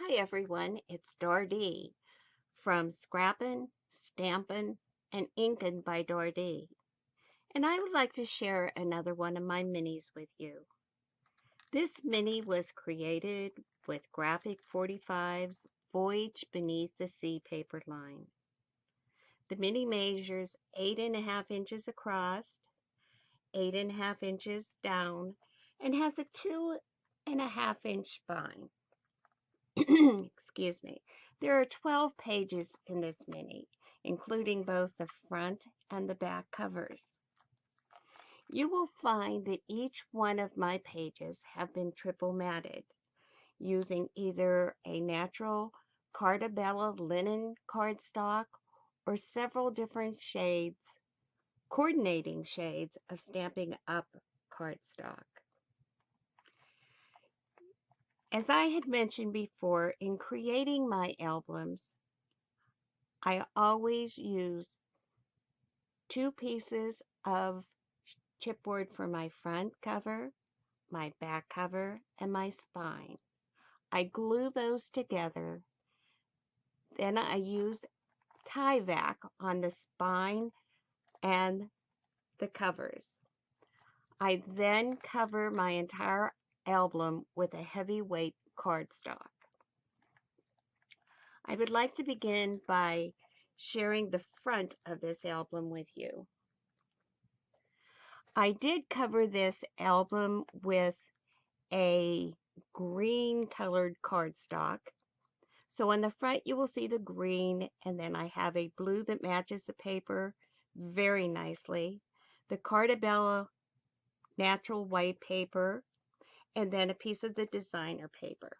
Hi everyone, it's Dardee from Scrappin', Stampin', and Inkin' by Dardee, and I would like to share another one of my minis with you. This mini was created with Graphic 45's Voyage Beneath the Sea paper line. The mini measures 8.5 inches across, 8.5 inches down, and has a 2.5 inch spine. Excuse me. There are 12 pages in this mini, including both the front and the back covers. You will find that each one of my pages have been triple matted using either a natural Cartabella linen cardstock or several different shades, coordinating shades of Stampin' Up cardstock. As I had mentioned before, in creating my albums, I always use 2 pieces of chipboard for my front cover, my back cover, and my spine. I glue those together. Then I use Tyvek on the spine and the covers. I then cover my entire album with a heavyweight cardstock. I would like to begin by sharing the front of this album with you. I did cover this album with a green colored cardstock. So on the front you will see the green, and then I have a blue that matches the paper very nicely, the Cartabella natural white paper, and then a piece of the designer paper.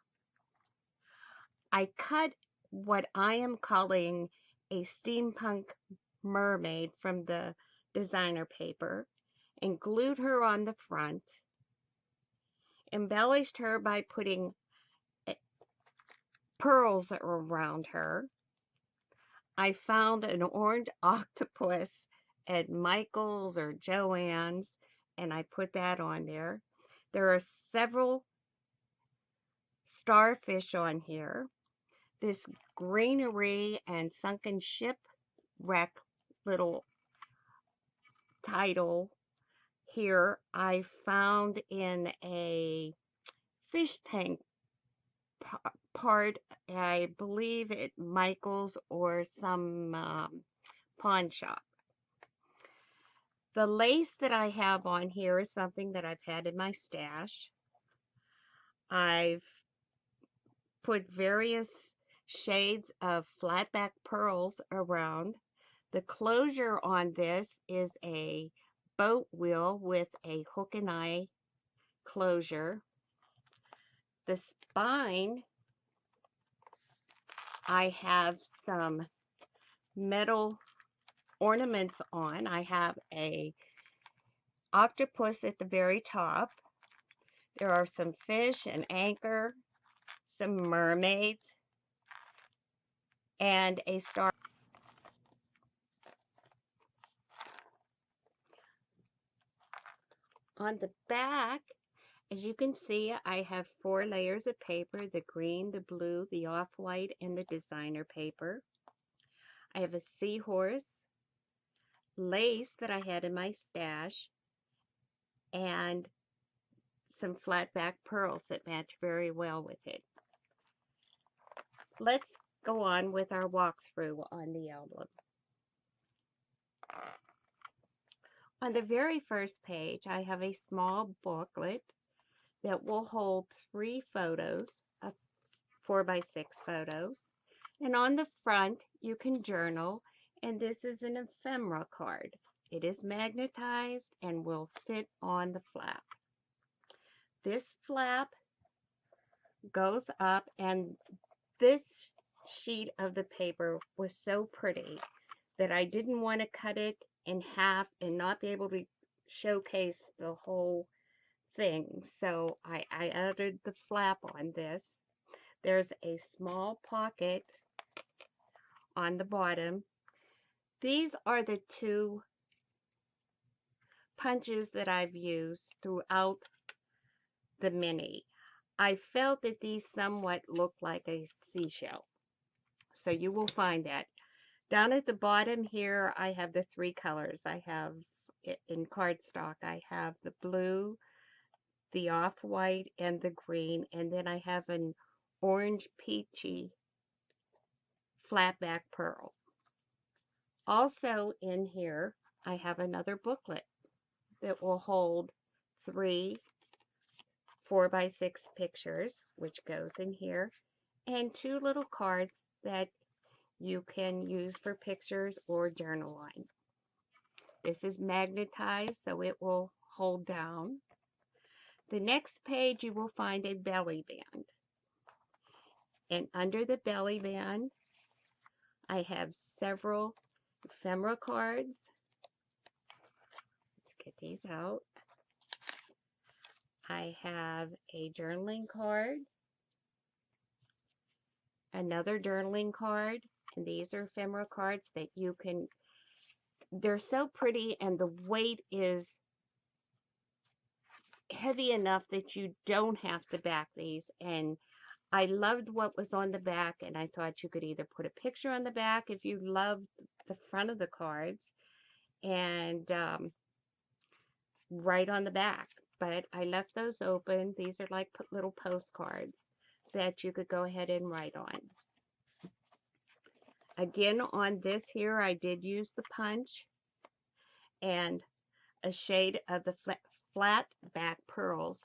I cut what I am calling a steampunk mermaid from the designer paper and glued her on the front, embellished her by putting pearls around her. I found an orange octopus at Michael's or Joann's, and I put that on there. There are several starfish on here. This greenery and sunken shipwreck little title here I found in a fish tank part, I believe at Michael's or some pawn shop. The lace that I have on here is something that I've had in my stash. I've put various shades of flatback pearls around. The closure on this is a boat wheel with a hook and eye closure. The spine, I have some metal ornaments on. I have a octopus at the very top. There are some fish, an anchor, some mermaids, and a star. On the back, as you can see, I have 4 layers of paper, the green, the blue, the off-white, and the designer paper. I have a seahorse, lace that I had in my stash, and some flatback pearls that match very well with it. Let's go on with our walkthrough on the album. On the very first page, I have a small booklet that will hold 3 photos, 4x6 photos. And on the front, you can journal, and this is an ephemera card. It is magnetized and will fit on the flap. This flap goes up, and this sheet of the paper was so pretty that I didn't want to cut it in half and not be able to showcase the whole thing. So I added the flap on this. There's a small pocket on the bottom. These are the 2 punches that I've used throughout the mini. I felt that these somewhat look like a seashell. So you will find that. Down at the bottom here, I have the three colors. I have in cardstock, I have the blue, the off-white, and the green. And then I have an orange peachy flat back pearl. Also in here, I have another booklet that will hold 3 4x6 pictures, which goes in here, and 2 little cards that you can use for pictures or journal on. This is magnetized, so it will hold down. The next page, you will find a belly band. And under the belly band, I have several ephemera cards. Let's get these out. I have a journaling card, another journaling card, and these are ephemera cards that you can, they're so pretty, and the weight is heavy enough that you don't have to back these. And I loved what was on the back, and I thought you could either put a picture on the back if you loved the front of the cards, and write on the back. But I left those open. These are like little postcards that you could go ahead and write on. Again, on this here, I did use the punch and a shade of the flat back pearls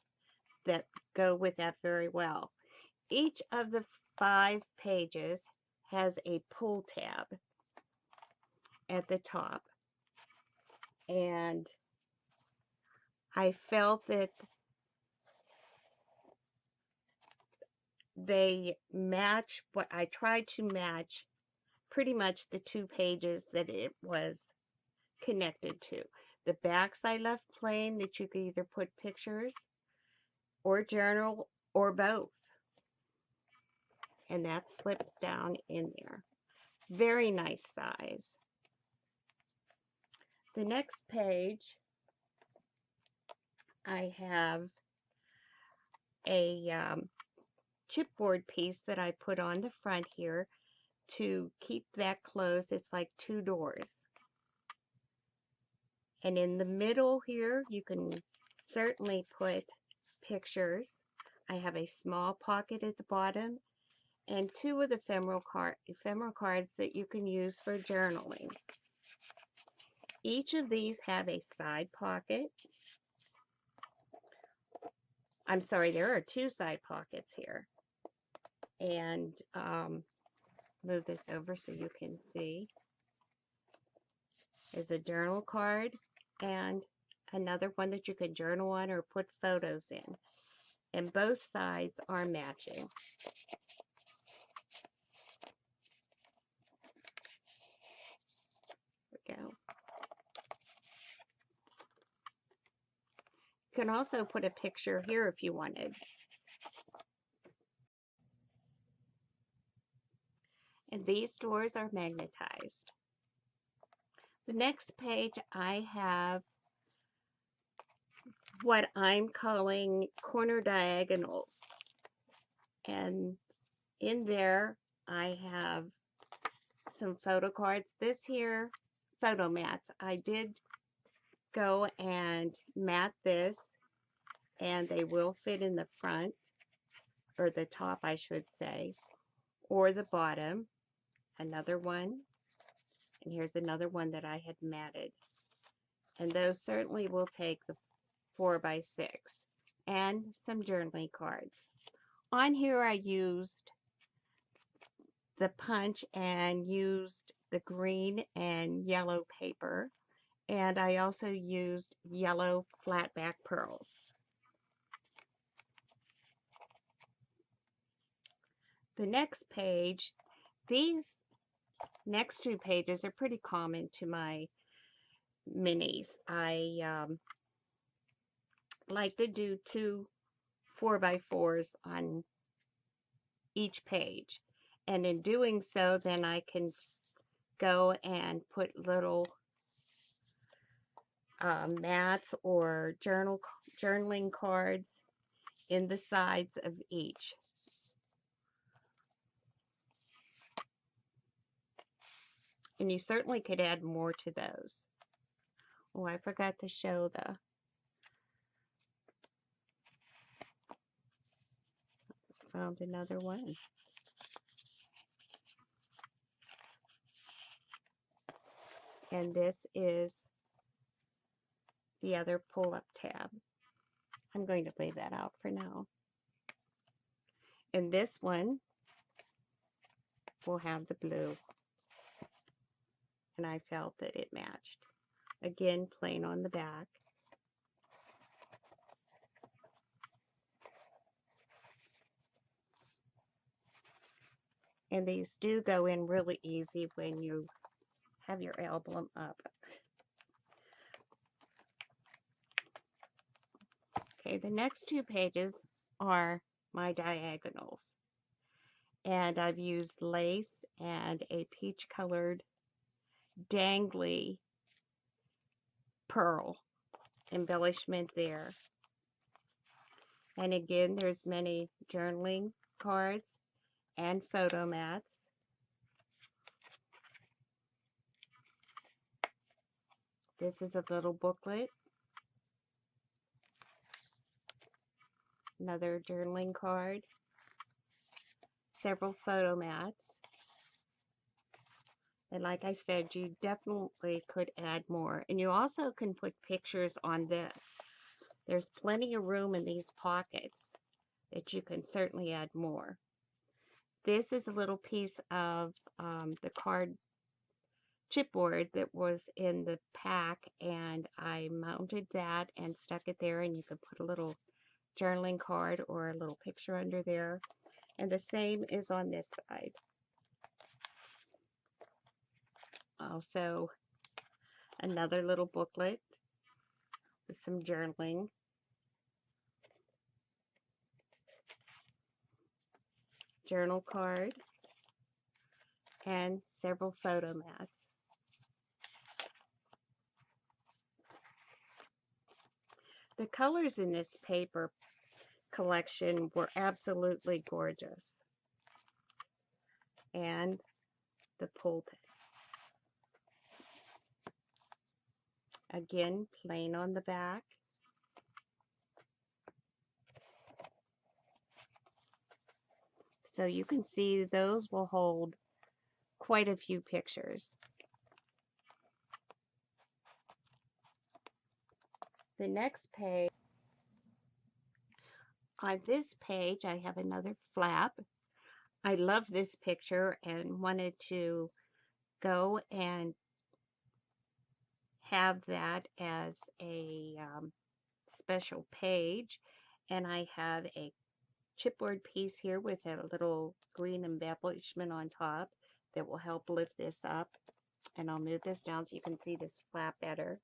that go with that very well. Each of the 5 pages has a pull tab at the top, and I felt that they match what I tried to match, pretty much the 2 pages that it was connected to. The backs I left plain, that you could either put pictures or journal or both. And that slips down in there. Very nice size. The next page, I have a chipboard piece that I put on the front here to keep that closed. It's like 2 doors. And in the middle here, you can certainly put pictures. I have a small pocket at the bottom and 2 of the ephemeral cards that you can use for journaling. Each of these have a side pocket. I'm sorry, there are 2 side pockets here. And move this over so you can see. There's a journal card and another one that you can journal on or put photos in. And both sides are matching. There we go. You can also put a picture here if you wanted. And these doors are magnetized. The next page, I have what I'm calling corner diagonals. And in there, I have some photo cards. This here, photo mats. I did go and mat this, and they will fit in the front, or the top, I should say, or the bottom. Another one. And here's another one that I had matted. And those certainly will take the 4x6. And some journaling cards. On here I used the punch and used the green and yellow paper. And I also used yellow flat back pearls. The next page, these next 2 pages are pretty common to my minis. I like to do 2 4x4s on each page. And in doing so, then I can go and put little mats or journaling cards in the sides of each. And you certainly could add more to those. Oh, I forgot to show found another one. And this is the other pull-up tab. I'm going to leave that out for now. And this one will have the blue. And I felt that it matched. Again, plain on the back. And these do go in really easy when you have your album up. Okay, the next two pages are my diagonals. And I've used lace and a peach colored dangly pearl embellishment there. And again, there's many journaling cards and photo mats. This is a little booklet. Another journaling card. Several photo mats. And like I said, you definitely could add more. And you also can put pictures on this. There's plenty of room in these pockets that you can certainly add more. This is a little piece of the card chipboard that was in the pack, and I mounted that and stuck it there, and you can put a little journaling card or a little picture under there. And the same is on this side. Also, another little booklet with some journaling. Journal card. And several photo mats. The colors in this paper collection were absolutely gorgeous. And the pull tab. Again, plain on the back. So you can see those will hold quite a few pictures. The next page, on this page, I have another flap. I love this picture and wanted to go and have that as a special page. And I have a chipboard piece here with a little green embellishment on top that will help lift this up. And I'll move this down so you can see this flap better.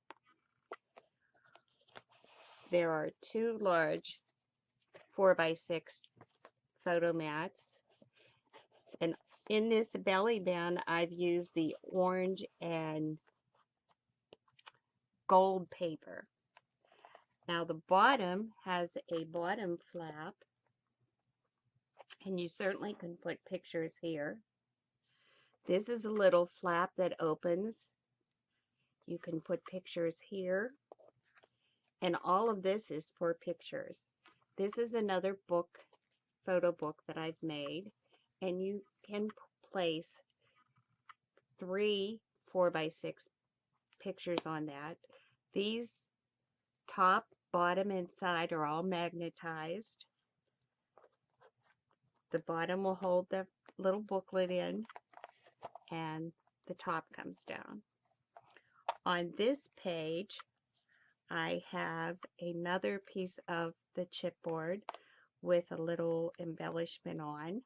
There are two large 4x6 photo mats. And in this belly band, I've used the orange and gold paper. Now the bottom has a bottom flap, and you certainly can put pictures here. This is a little flap that opens. You can put pictures here. And all of this is for pictures. This is another book, photo book that I've made. And you can place 3 4x6 pictures on that. These top, bottom, and side are all magnetized. The bottom will hold the little booklet in, and the top comes down. On this page, I have another piece of the chipboard with a little embellishment on.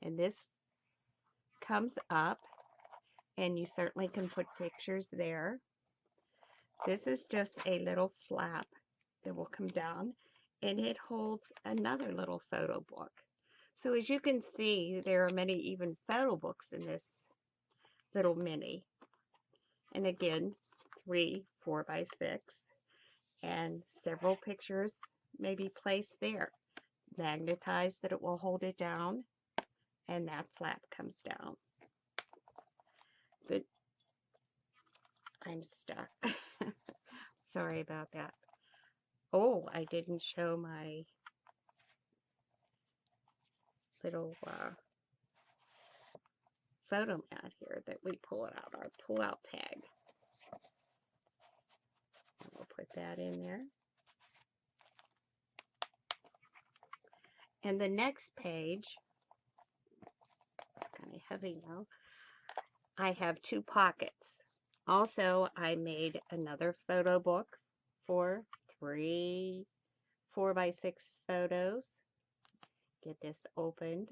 And this comes up, and you certainly can put pictures there. This is just a little flap that will come down, and it holds another little photo book. So as you can see, there are many even photo books in this little mini. And again, 3 4x6 and several pictures maybe place there. Magnetize that it will hold it down, and that flap comes down. But I'm stuck. Sorry about that. Oh, I didn't show my little photo mat here that we pull it out, our pull-out tag. And we'll put that in there. And the next page, it's kind of heavy now, I have 2 pockets. Also, I made another photo book for 3 4x6 photos. Get this opened.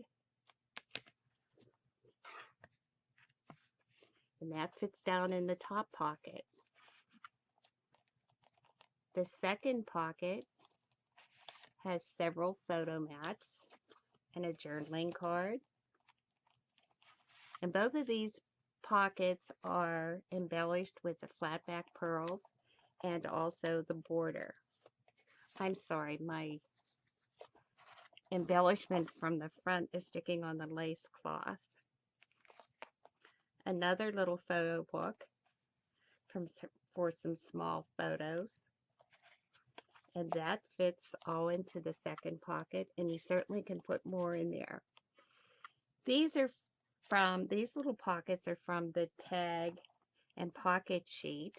And that fits down in the top pocket. The second pocket has several photo mats and a journaling card. And both of these pockets are embellished with the flat back pearls and also the border. I'm sorry, my embellishment from the front is sticking on the lace cloth. Another little photo book for some small photos. And that fits all into the second pocket, and you certainly can put more in there. These little pockets are from the tag and pocket sheet,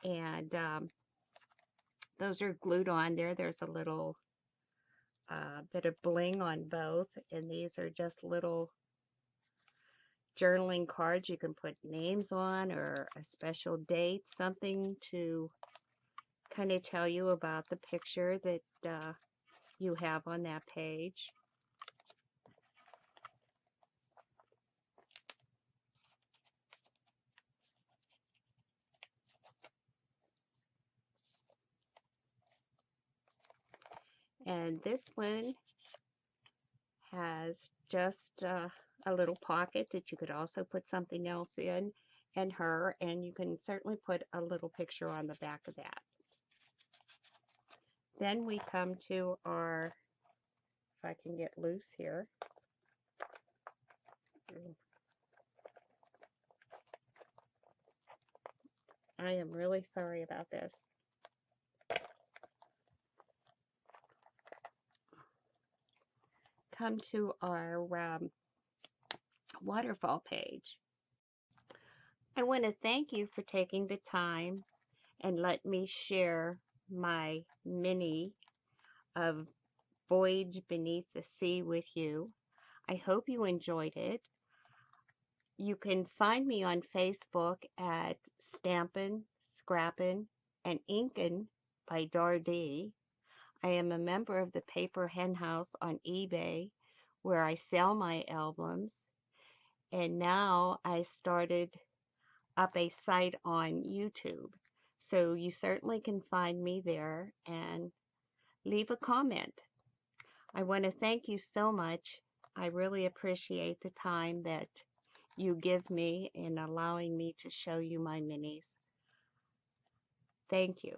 and those are glued on there. There's a little bit of bling on both, and these are just little journaling cards you can put names on, or a special date, something to kind of tell you about the picture that you have on that page. And this one has just a little pocket that you could also put something else in, and her, and you can certainly put a little picture on the back of that. Then we come to our, if I can get loose here. I am really sorry about this. Come to our waterfall page. I want to thank you for taking the time and let me share my mini of Voyage Beneath the Sea with you. I hope you enjoyed it. You can find me on Facebook at Stampin', Scrappin', and Inkin' by Dardee. I am a member of the Paper Hen House on eBay, where I sell my albums. And now I started up a site on YouTube. So you certainly can find me there and leave a comment. I want to thank you so much. I really appreciate the time that you give me in allowing me to show you my minis. Thank you.